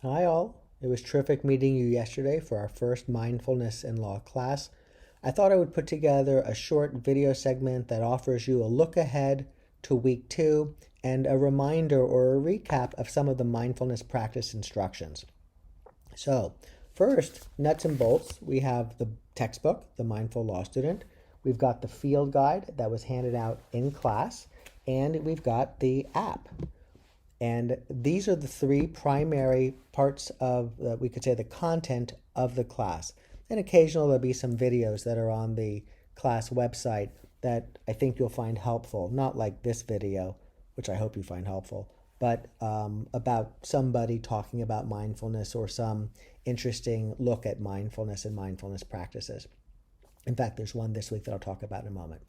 Hi all. It was terrific meeting you yesterday for our first Mindfulness in Law class. I thought I would put together a short video segment that offers you a look ahead to week 2 and a reminder or a recap of some of the mindfulness practice instructions. So, first, nuts and bolts, we have the textbook, The Mindful Law Student. We've got the field guide that was handed out in class, and we've got the app. And these are the three primary parts of, we could say, the content of the class. And occasionally there'll be some videos that are on the class website that I think you'll find helpful. Not like this video, which I hope you find helpful, but about somebody talking about mindfulness or some interesting look at mindfulness and mindfulness practices. In fact, there's one this week that I'll talk about in a moment.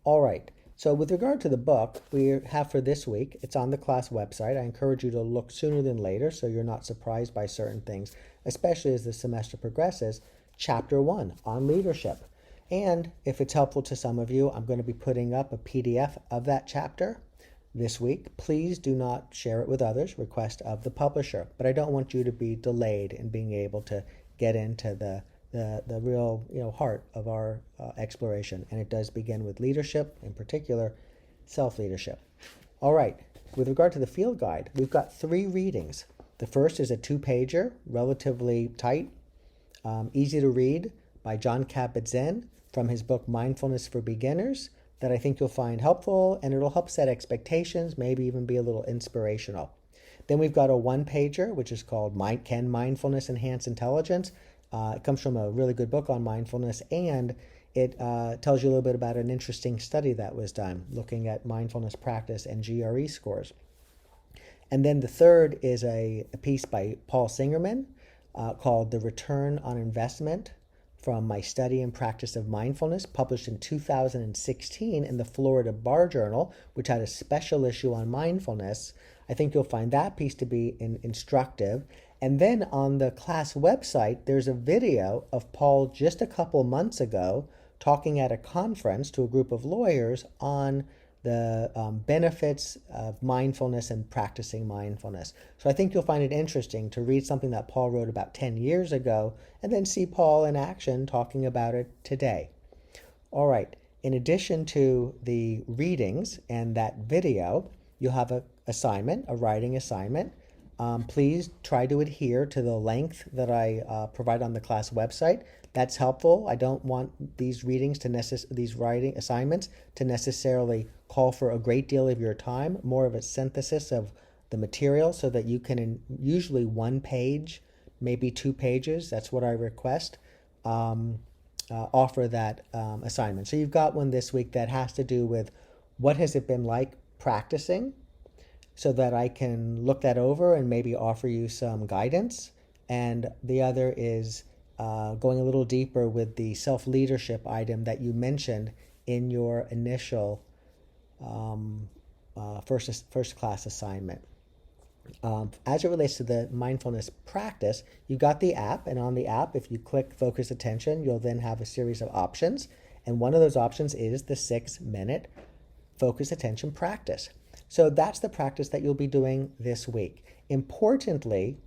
All right. So with regard to the book we have for this week, it's on the class website. I encourage you to look sooner than later so you're not surprised by certain things, especially as the semester progresses. Chapter 1 on leadership. And if it's helpful to some of you, I'm going to be putting up a PDF of that chapter this week. Please do not share it with others, request of the publisher. But I don't want you to be delayed in being able to get into the real heart of our exploration. And it does begin with leadership, in particular, self-leadership. All right, with regard to the field guide, we've got 3 readings. The first is a 2-pager, relatively tight, easy to read, by John Kabat-Zinn from his book Mindfulness for Beginners, that I think you'll find helpful, and it'll help set expectations, maybe even be a little inspirational. Then we've got a 1-pager, which is called Can Mindfulness Enhance Intelligence? It comes from a really good book on mindfulness, and it tells you a little bit about an interesting study that was done looking at mindfulness practice and GRE scores. And then the third is a piece by Paul Singerman called The Return on Investment from My Study and Practice of Mindfulness, published in 2016 in the Florida Bar Journal, which had a special issue on mindfulness. I think you'll find that piece to be instructive. And then on the class website, there's a video of Paul just a couple months ago talking at a conference to a group of lawyers on the benefits of mindfulness and practicing mindfulness. So I think you'll find it interesting to read something that Paul wrote about 10 years ago and then see Paul in action talking about it today. All right, in addition to the readings and that video, you'll have an assignment, a writing assignment. Please try to adhere to the length that I provide on the class website. That's helpful. I don't want these readings these writing assignments to necessarily call for a great deal of your time, more of a synthesis of the material so that you can, usually 1 page, maybe 2 pages, that's what I request, offer that assignment. So you've got one this week that has to do with what has it been like practicing, so that I can look that over and maybe offer you some guidance. And the other is going a little deeper with the self-leadership item that you mentioned in your initial first class assignment. As it relates to the mindfulness practice, you've got the app, and on the app, if you click Focus Attention, you'll then have a series of options. And one of those options is the 6-minute Focus Attention practice. So that's the practice that you'll be doing this week. Importantly,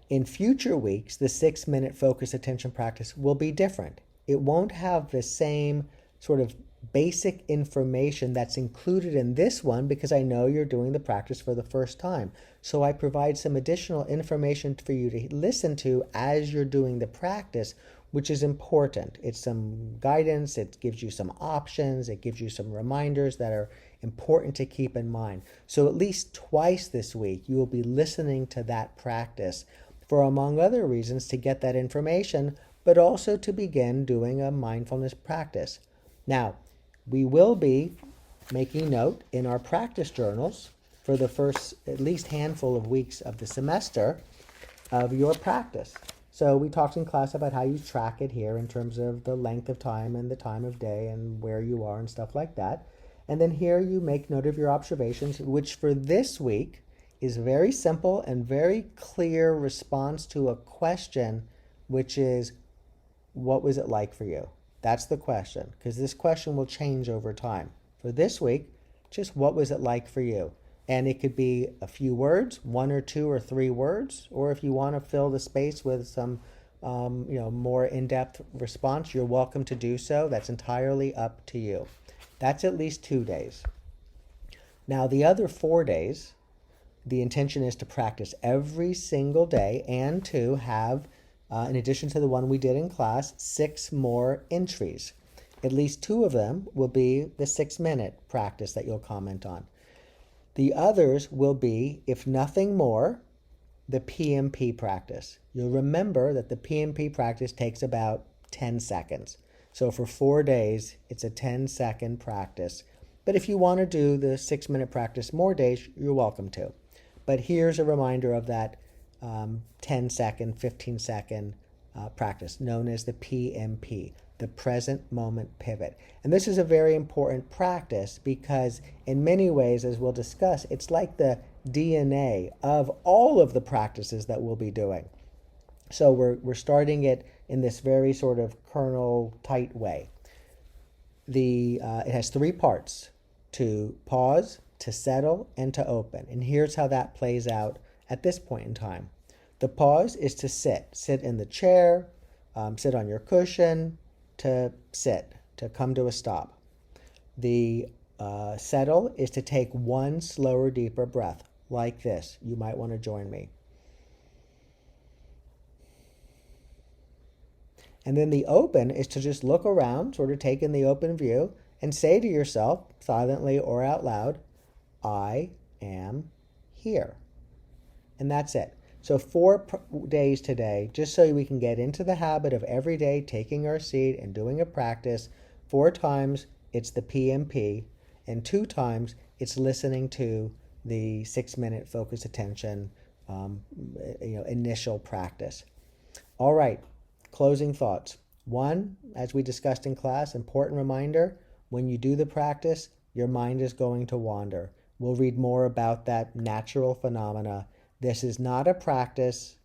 in future weeks, the 6-minute focus attention practice will be different. It won't have the same sort of basic information that's included in this one because I know you're doing the practice for the first time. So I provide some additional information for you to listen to as you're doing the practice, which is important. It's some guidance, it gives you some options, it gives you some reminders that are important to keep in mind. So at least twice this week, you will be listening to that practice for, among other reasons, to get that information, but also to begin doing a mindfulness practice. Now, we will be making note in our practice journals for the first at least handful of weeks of the semester of your practice. So we talked in class about how you track it here in terms of the length of time and the time of day and where you are and stuff like that. And then here you make note of your observations, which for this week is very simple and very clear response to a question, which is, what was it like for you? That's the question, because this question will change over time. For this week, just what was it like for you? And it could be a few words, 1 or 2 or 3 words, or if you want to fill the space with some more in-depth response, you're welcome to do so. That's entirely up to you. That's at least 2 days. Now, the other 4 days, the intention is to practice every single day and to have, in addition to the one we did in class, 6 more entries. At least 2 of them will be the 6-minute practice that you'll comment on. The others will be, if nothing more, the PMP practice. You'll remember that the PMP practice takes about 10 seconds. So for 4 days, it's a 10-second practice. But if you want to do the 6-minute practice more days, you're welcome to. But here's a reminder of that 10-second, 15-second practice known as the PMP, the present moment pivot. And this is a very important practice because in many ways, as we'll discuss, it's like the DNA of all of the practices that we'll be doing. So we're starting it in this very sort of kernel tight way. It has 3 parts: to pause, to settle, and to open. And here's how that plays out at this point in time. The pause is to sit in the chair, sit on your cushion, to sit, to come to a stop. The settle is to take one slower, deeper breath, like this. You might want to join me. And then the open is to just look around, sort of take in the open view, and say to yourself, silently or out loud, I am here. And that's it. So 4 days today, just so we can get into the habit of every day taking our seat and doing a practice. 4 times it's the PMP, and 2 times it's listening to the 6-minute focused attention initial practice. All right, closing thoughts. 1, as we discussed in class, important reminder, when you do the practice, your mind is going to wander. We'll read more about that natural phenomena. This is not a practice,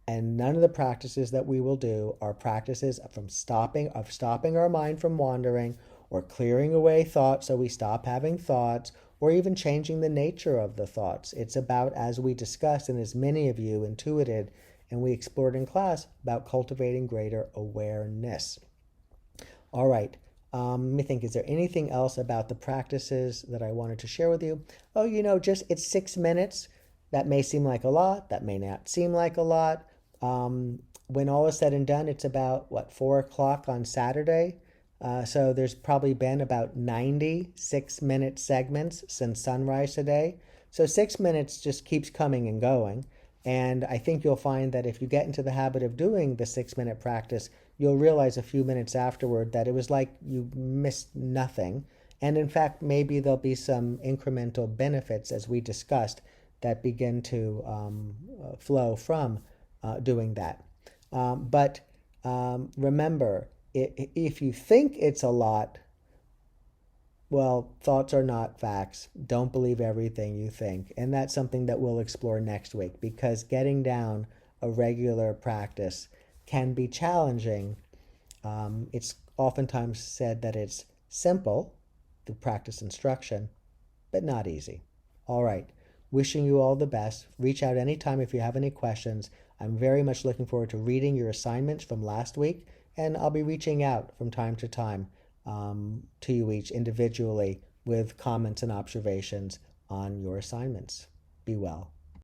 and none of the practices that we will do are practices of stopping our mind from wandering, or clearing away thoughts so we stop having thoughts, or even changing the nature of the thoughts. It's about, as we discussed, and as many of you intuited and we explored in class, about cultivating greater awareness. All right. Let me think, is there anything else about the practices that I wanted to share with you? Oh, just it's 6 minutes. That may seem like a lot. That may not seem like a lot. When all is said and done, it's about, 4 o'clock on Saturday. So there's probably been about 90 6-minute segments since sunrise today. So 6 minutes just keeps coming and going. And I think you'll find that if you get into the habit of doing the 6-minute practice, you'll realize a few minutes afterward that it was like you missed nothing. And in fact, maybe there'll be some incremental benefits, as we discussed, that begin to flow from doing that. But remember, if you think it's a lot, well, thoughts are not facts. Don't believe everything you think. And that's something that we'll explore next week, because getting down a regular practice can be challenging. It's oftentimes said that it's simple, the practice instruction, but not easy. All right. Wishing you all the best. Reach out anytime if you have any questions. I'm very much looking forward to reading your assignments from last week, and I'll be reaching out from time to time to you each individually with comments and observations on your assignments. Be well.